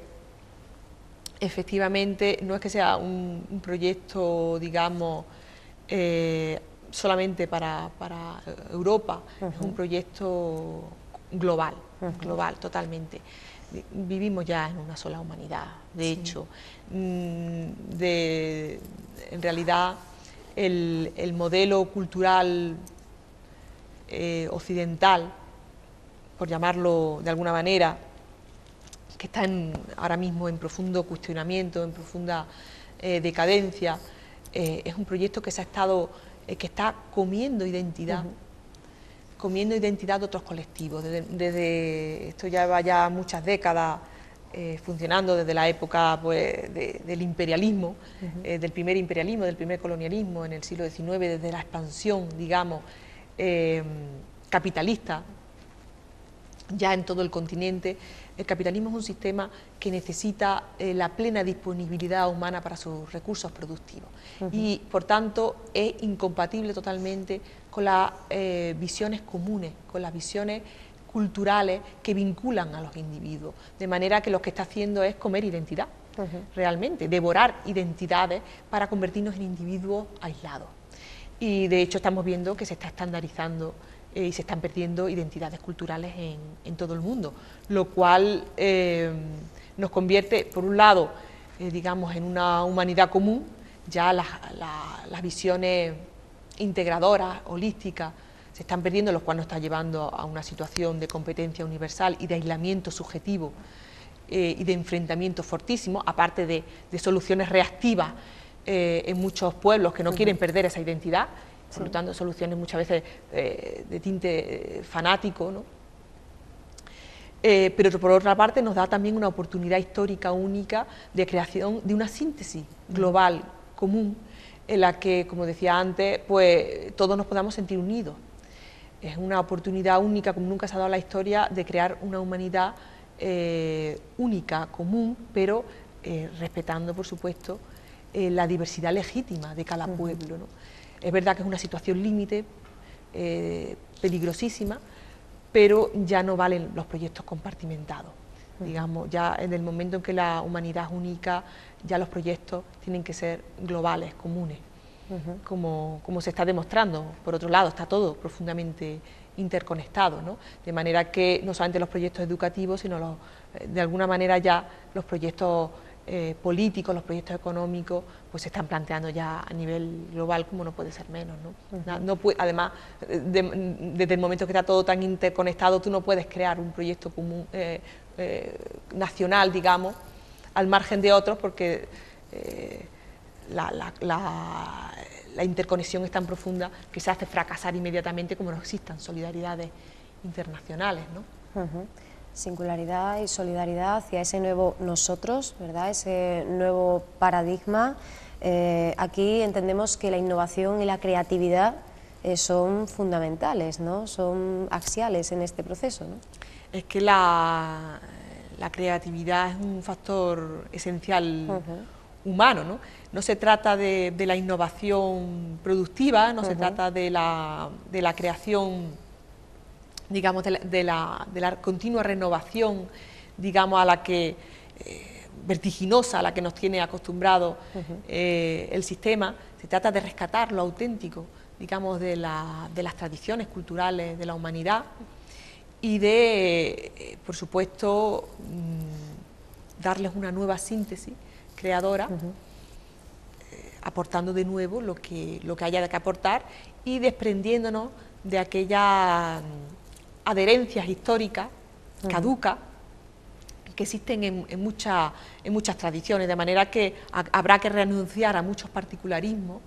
efectivamente no es que sea un proyecto, digamos, solamente para Europa, es un proyecto global, global totalmente. Vivimos ya en una sola humanidad, de hecho, en realidad el modelo cultural occidental, por llamarlo de alguna manera, que está ahora mismo en profundo cuestionamiento, en profunda decadencia, es un proyecto que que está comiendo identidad de otros colectivos. Esto ya va ya muchas décadas funcionando, desde la época pues, del imperialismo, del primer colonialismo en el siglo XIX, desde la expansión, digamos, capitalista, ya en todo el continente. El capitalismo es un sistema que necesita la plena disponibilidad humana para sus recursos productivos y, por tanto, es incompatible totalmente con las visiones comunes, con las visiones culturales que vinculan a los individuos, de manera que lo que está haciendo es comer identidad, realmente, devorar identidades para convertirnos en individuos aislados. Y, de hecho, estamos viendo que se está estandarizando y se están perdiendo identidades culturales en todo el mundo, lo cual nos convierte, por un lado, digamos, en una humanidad común. Ya las visiones integradoras, holísticas, se están perdiendo, lo cual nos está llevando a una situación de competencia universal y de aislamiento subjetivo y de enfrentamiento fortísimo, aparte de soluciones reactivas en muchos pueblos que no quieren perder esa identidad. Por lo tanto, soluciones muchas veces de tinte fanático, ¿no? Pero por otra parte nos da también una oportunidad histórica única de creación de una síntesis global, común, en la que, como decía antes, pues todos nos podamos sentir unidos. Es una oportunidad única, como nunca se ha dado en la historia, de crear una humanidad única, común, pero respetando, por supuesto, la diversidad legítima de cada pueblo, ¿no? Es verdad que es una situación límite, peligrosísima, pero ya no valen los proyectos compartimentados. Digamos, ya en el momento en que la humanidad es única, ya los proyectos tienen que ser globales, comunes, como se está demostrando. Por otro lado, está todo profundamente interconectado, ¿no? De manera que no solamente los proyectos educativos, sino de alguna manera ya los proyectos políticos, los proyectos económicos, pues se están planteando ya a nivel global, como no puede ser menos, ¿no? Además, desde el momento que está todo tan interconectado, tú no puedes crear un proyecto común, nacional, digamos, al margen de otros, porque la interconexión es tan profunda que se hace fracasar inmediatamente como no existan solidaridades internacionales, ¿no? Singularidad y solidaridad hacia ese nuevo nosotros, ¿verdad? Ese nuevo paradigma. Aquí entendemos que la innovación y la creatividad son fundamentales, ¿no? Son axiales en este proceso, ¿no? Es que la creatividad es un factor esencial humano, ¿no? No se trata de la innovación productiva, no se trata de la creación, digamos, de la continua renovación, digamos, a la que vertiginosa, a la que nos tiene acostumbrado el sistema. Se trata de rescatar lo auténtico, digamos, de las tradiciones culturales de la humanidad y de, por supuesto, darles una nueva síntesis creadora, aportando de nuevo lo que haya que aportar y desprendiéndonos de aquellas adherencias históricas, caducas, que existen en muchas tradiciones, de manera que habrá que renunciar a muchos particularismos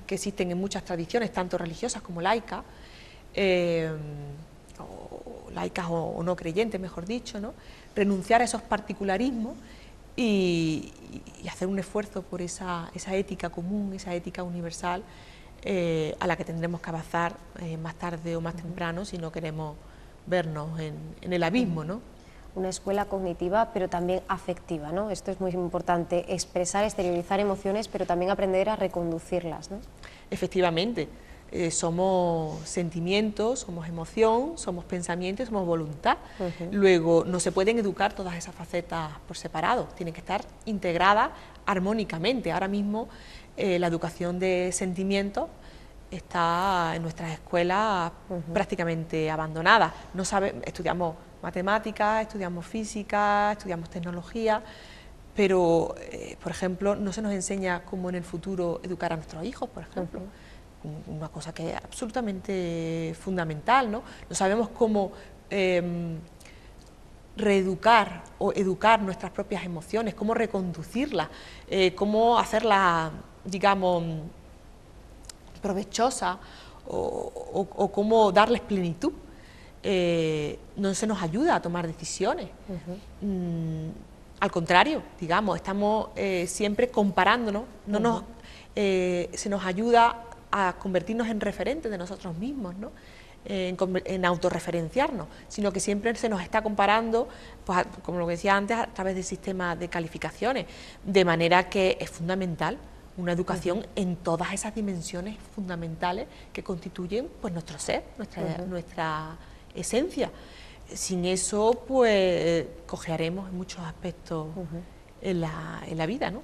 que existen en muchas tradiciones, tanto religiosas como laicas, o no creyentes, mejor dicho, ¿no? Renunciar a esos particularismos y hacer un esfuerzo por esa ética común, esa ética universal, a la que tendremos que avanzar más tarde o más temprano si no queremos vernos en el abismo, ¿no? Una escuela cognitiva, pero también afectiva, ¿no? Esto es muy importante, expresar, exteriorizar emociones, pero también aprender a reconducirlas, ¿no? Efectivamente, somos sentimientos, somos emoción, somos pensamiento y somos voluntad. Luego, no se pueden educar todas esas facetas por separado, tienen que estar integradas armónicamente. Ahora mismo la educación de sentimientos está en nuestras escuelas prácticamente abandonada. No estudiamos matemáticas, estudiamos física, estudiamos tecnología, pero, por ejemplo, no se nos enseña cómo en el futuro educar a nuestros hijos, por ejemplo. Una cosa que es absolutamente fundamental, ¿no? No sabemos cómo reeducar o educar nuestras propias emociones, cómo reconducirlas, cómo hacerlas, digamos, provechosas o cómo darles plenitud. No se nos ayuda a tomar decisiones. Al contrario, digamos, estamos siempre comparándonos, se nos ayuda a convertirnos en referentes de nosotros mismos, ¿no? En autorreferenciarnos, sino que siempre se nos está comparando, pues, como lo que decía antes, a través del sistema de calificaciones, de manera que es fundamental una educación en todas esas dimensiones fundamentales que constituyen, pues, nuestro ser, nuestra esencia. Sin eso, pues, cojearemos en muchos aspectos en la vida, ¿no?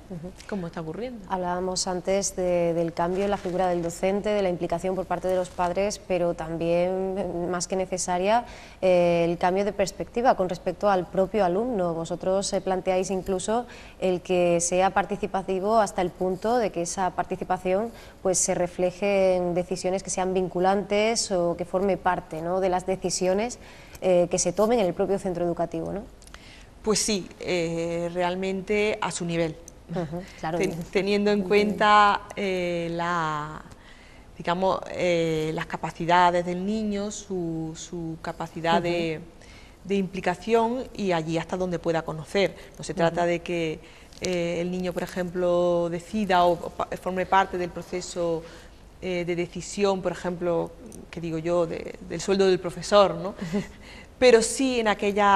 Como está ocurriendo. Hablábamos antes del cambio en la figura del docente, de la implicación por parte de los padres, pero también, más que necesaria, el cambio de perspectiva con respecto al propio alumno. Vosotros planteáis incluso el que sea participativo hasta el punto de que esa participación, pues, se refleje en decisiones que sean vinculantes o que forme parte, ¿no?, de las decisiones que se tomen en el propio centro educativo, ¿no? Pues sí, realmente a su nivel, claro. Teniendo en cuenta digamos, las capacidades del niño, su capacidad de implicación, y allí hasta donde pueda conocer. No se trata de que el niño, por ejemplo, decida o forme parte del proceso de decisión, por ejemplo, que digo yo, del sueldo del profesor, ¿no? Pero sí en aquellos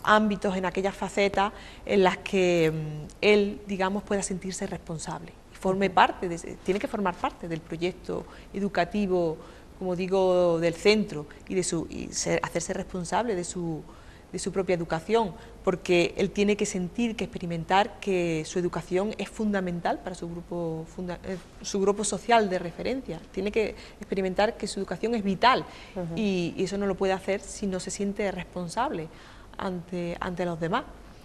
ámbitos, en aquellas facetas en las que él, digamos, pueda sentirse responsable. Forme parte, tiene que formar parte del proyecto educativo, como digo, del centro, y hacerse responsable de su propia educación, porque él tiene que sentir, que experimentar que su educación es fundamental para su grupo social de referencia. Tiene que experimentar que su educación es vital, y eso no lo puede hacer si no se siente responsable ante los demás,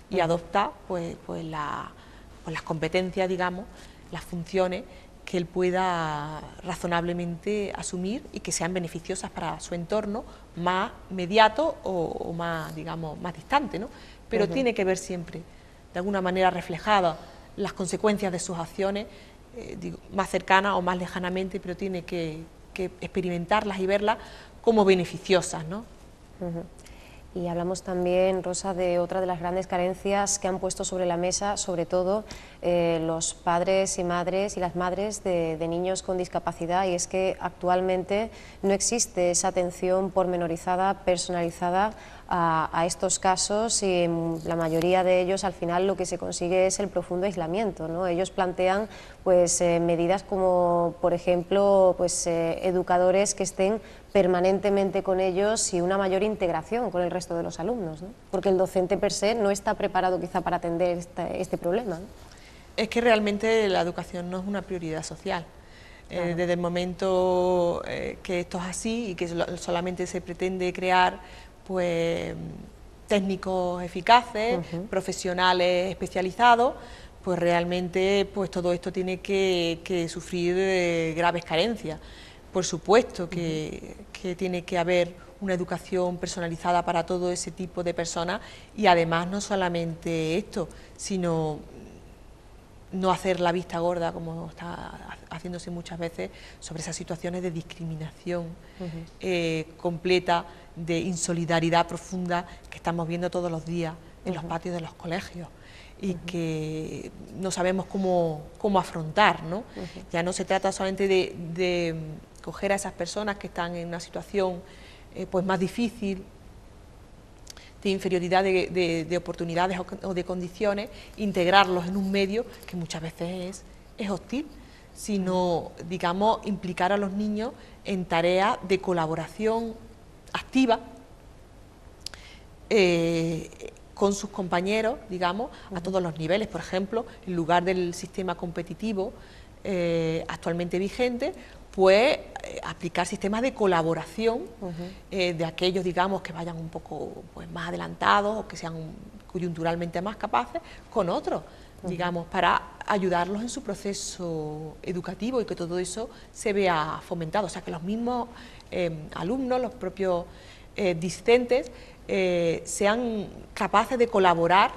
y adopta pues las competencias, digamos, las funciones que él pueda razonablemente asumir y que sean beneficiosas para su entorno más inmediato o más, digamos, más distante, ¿no? Pero tiene que ver siempre, de alguna manera, reflejadas las consecuencias de sus acciones, más cercanas o más lejanamente, pero tiene que experimentarlas y verlas como beneficiosas, ¿no? Y hablamos también, Rosa, de otra de las grandes carencias que han puesto sobre la mesa, sobre todo los padres y madres y las madres de niños con discapacidad, y es que actualmente no existe esa atención pormenorizada, personalizada a estos casos, y en la mayoría de ellos al final lo que se consigue es el profundo aislamiento, ¿no? Ellos plantean, pues, medidas como, por ejemplo, pues, educadores que estén permanentemente con ellos y una mayor integración con el resto de los alumnos, ¿no? Porque el docente per se no está preparado quizá para atender este problema, ¿no? Es que realmente la educación no es una prioridad social. Claro. Desde el momento que esto es así y que solamente se pretende crear, pues, técnicos eficaces, profesionales especializados, pues realmente, pues, todo esto tiene que sufrir graves carencias. Por supuesto que tiene que haber una educación personalizada para todo ese tipo de personas, y además no solamente esto, sino no hacer la vista gorda, como está haciéndose muchas veces, sobre esas situaciones de discriminación completa, de insolidaridad profunda que estamos viendo todos los días en los patios de los colegios, y que no sabemos cómo afrontar, ¿no? Ya no se trata solamente de coger a esas personas que están en una situación pues más difícil, de inferioridad de oportunidades o de condiciones, integrarlos en un medio que muchas veces es hostil. sino, digamos, implicar a los niños en tareas de colaboración activa con sus compañeros, digamos, a todos los niveles. Por ejemplo, en lugar del sistema competitivo actualmente vigente, pues aplicar sistemas de colaboración de aquellos, digamos, que vayan un poco pues, más adelantados o que sean coyunturalmente más capaces, con otros, digamos, para ayudarlos en su proceso educativo y que todo eso se vea fomentado. O sea, que los mismos alumnos, los propios discentes, sean capaces de colaborar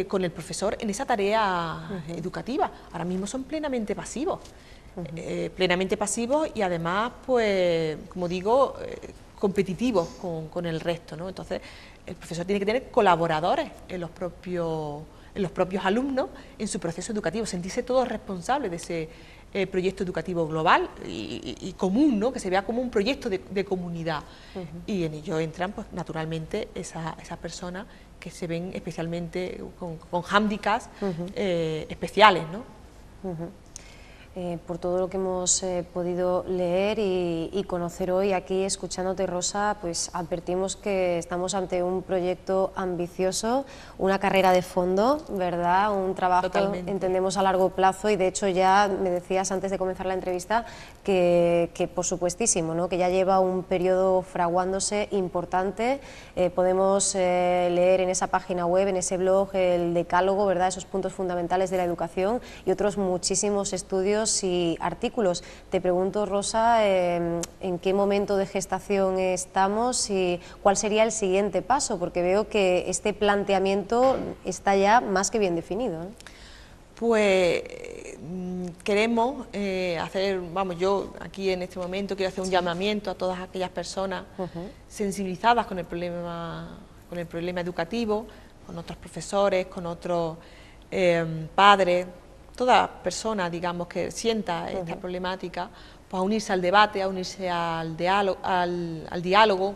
con el profesor en esa tarea educativa. Ahora mismo son plenamente pasivos. Plenamente pasivos y además, pues, como digo, competitivos con el resto, ¿no? Entonces, el profesor tiene que tener colaboradores en los propios alumnos en su proceso educativo, sentirse todos responsables de ese proyecto educativo global y común, ¿no? Que se vea como un proyecto de comunidad. Y en ello entran, pues, naturalmente, esas personas que se ven especialmente con hándicaps especiales, ¿no? Por todo lo que hemos podido leer y conocer hoy aquí, escuchándote, Rosa, pues advertimos que estamos ante un proyecto ambicioso, una carrera de fondo, ¿verdad? Un trabajo, Totalmente. Entendemos, a largo plazo, y de hecho ya me decías antes de comenzar la entrevista que por supuestísimo, ¿no? Que ya lleva un periodo fraguándose importante. Podemos leer en esa página web, en ese blog, el decálogo, ¿verdad? Esos puntos fundamentales de la educación y otros muchísimos estudios y artículos. Te pregunto, Rosa, ¿en qué momento de gestación estamos y cuál sería el siguiente paso? Porque veo que este planteamiento está ya más que bien definido, ¿no? Pues queremos hacer, vamos, yo aquí en este momento quiero hacer un llamamiento a todas aquellas personas sensibilizadas con el problema educativo, con otros profesores, con otros padres, toda persona, digamos, que sienta esta problemática, pues a unirse al debate, a unirse al diálogo.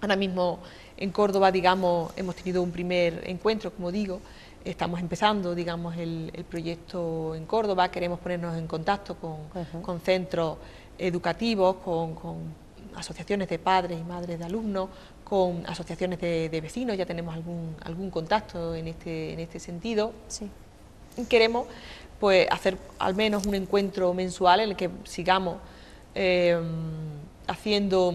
Ahora mismo en Córdoba, digamos, hemos tenido un primer encuentro, como digo, estamos empezando, digamos, el proyecto en Córdoba, queremos ponernos en contacto con centros educativos, con asociaciones de padres y madres de alumnos, con asociaciones de vecinos, ya tenemos algún contacto en este sentido. Sí. Queremos, pues, hacer al menos un encuentro mensual en el que sigamos haciendo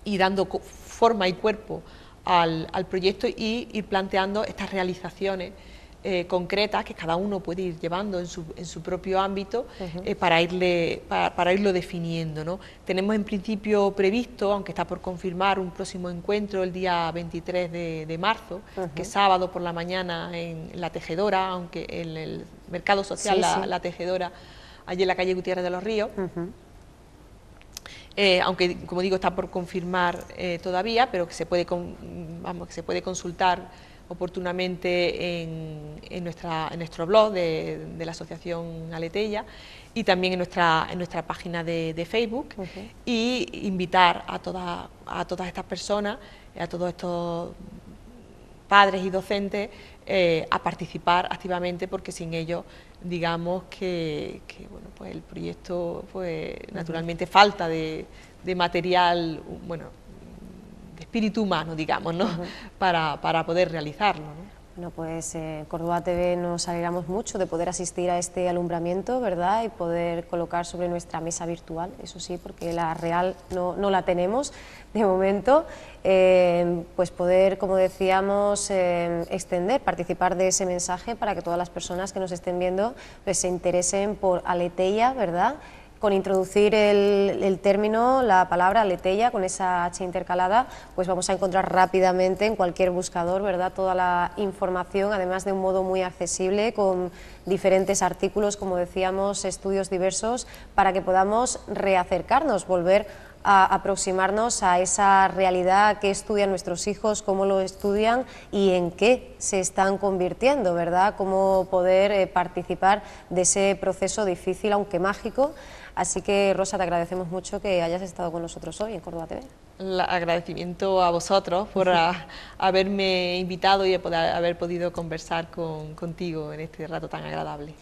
y dando forma y cuerpo al proyecto y ir planteando estas realizaciones concretas que cada uno puede ir llevando en su propio ámbito para irlo definiendo, ¿no? Tenemos en principio previsto, aunque está por confirmar, un próximo encuentro el día 23 de marzo, que es sábado por la mañana en La Tejedora, aunque en el Mercado Social La Tejedora, allí en la calle Gutiérrez de los Ríos. Aunque, como digo, está por confirmar todavía, pero que se puede consultar oportunamente en nuestro blog de la Asociación Aletella y también en nuestra página de Facebook, y invitar a todas estas personas, a todos estos padres y docentes a participar activamente, porque sin ellos, digamos que bueno, pues el proyecto, pues naturalmente falta de material, bueno, de espíritu humano, digamos, ¿no? Para poder realizarlo, ¿no? Bueno, pues Córdoba TV nos alegramos mucho de poder asistir a este alumbramiento, ¿verdad? Y poder colocar sobre nuestra mesa virtual, eso sí, porque la real no la tenemos de momento, pues poder, como decíamos, extender, participar de ese mensaje para que todas las personas que nos estén viendo pues se interesen por Aletella, ¿verdad? Con introducir el término, la palabra Aletella, con esa H intercalada, pues vamos a encontrar rápidamente en cualquier buscador, ¿verdad?, toda la información, además de un modo muy accesible, con diferentes artículos, como decíamos, estudios diversos, para que podamos reacercarnos, volver a aproximarnos a esa realidad que estudian nuestros hijos, cómo lo estudian y en qué se están convirtiendo, ¿verdad?, cómo poder participar de ese proceso difícil, aunque mágico. Así que, Rosa, te agradecemos mucho que hayas estado con nosotros hoy en Córdoba TV. el agradecimiento a vosotros por haberme invitado y haber podido conversar contigo en este rato tan agradable.